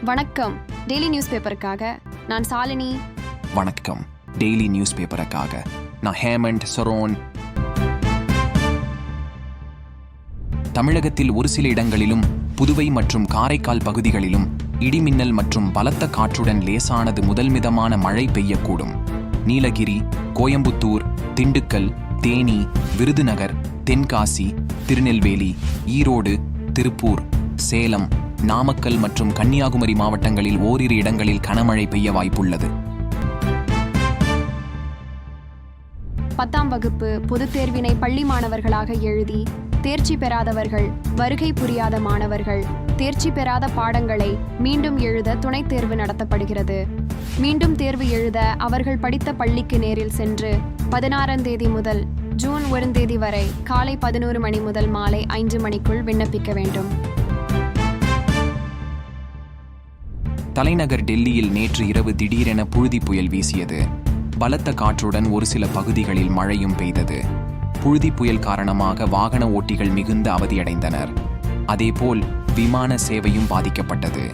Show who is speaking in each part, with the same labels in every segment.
Speaker 1: வணக்கம். Daily news பேப்பருக்காக நான் சாலினி.
Speaker 2: வணக்கம். டெய்லி நியூஸ் பேப்பருக்காக நான் ஹேமண்ட் சரோன். தமிழகத்தில் ஒரு சில இடங்களிலும் புதுவை மற்றும் காரைக்கால் பகுதிகளிலும் இடிமின்னல் மற்றும் பலத்த காற்றுடன் லேசானது முதல் மிதமான மழை பெய்யக்கூடும். நீலகிரி, கோயம்புத்தூர், திண்டுக்கல், தேனி, விருதுநகர், தென்காசி, திருநெல்வேலி, ஈரோடு, திருப்பூர், சேலம், நாமக்கல் மற்றும் கன்னியாகுமரி மாவட்டங்களில் ஓரிரு இடங்களில் கனமழை பெய்ய வாய்ப்புள்ளது.
Speaker 1: 10ஆம் வகுப்பு பொதுத் தேர்வினை பள்ளி மாணவர்களாக எழுதி தேர்ச்சி பெறாதவர்கள், வருகை புரியாத மாணவர்கள், தேர்ச்சி பெறாத பாடங்களை மீண்டும் எழுத துணைத் தேர்வு நடத்தப்படுகிறது. மீண்டும் தேர்வு எழுத அவர்கள் படித்த பள்ளிக்கு நேரில் சென்று 16ஆம் தேதி முதல் ஜூன் 1 தேதி வரை காலை 11 மணி முதல் மாலை 5 மணிக்குள் விண்ணப்பிக்க வேண்டும்.
Speaker 2: தலைநகர் டெல்லியில் நேற்று இரவு திடீரென புழுதி புயல் வீசியது. பலத்த காற்றுடன் ஒரு சில பகுதிகளில் மழையும் பெய்தது. புழுதி புயல் காரணமாக வாகன ஓட்டிகள் மிகுந்த அவதியடைந்தனர். அதேபோல் விமான சேவையும் பாதிக்கப்பட்டது.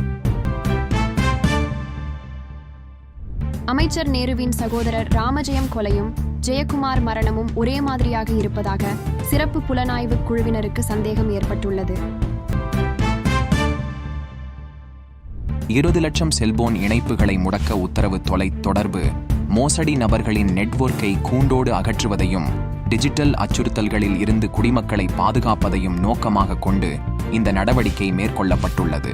Speaker 1: அமைச்சர் நேருவின் சகோதரர் ராமஜெயம் கொலையும் ஜெயக்குமார் மரணமும் ஒரே மாதிரியாக இருப்பதாக சிறப்பு புலனாய்வு குழுவினருக்கு சந்தேகம் ஏற்பட்டுள்ளது.
Speaker 2: 20 லட்சம் செல்போன் இணைப்புகளை முடக்க உத்தரவு. தொலைத்தொடர்பு மோசடி நபர்களின் நெட்வொர்க்கை கூண்டோடு அகற்றுவதையும் டிஜிட்டல் அச்சுறுத்தல்களில் இருந்து குடிமக்களை பாதுகாப்பதையும் நோக்கமாக கொண்டு இந்த நடவடிக்கை மேற்கொள்ளப்பட்டுள்ளது.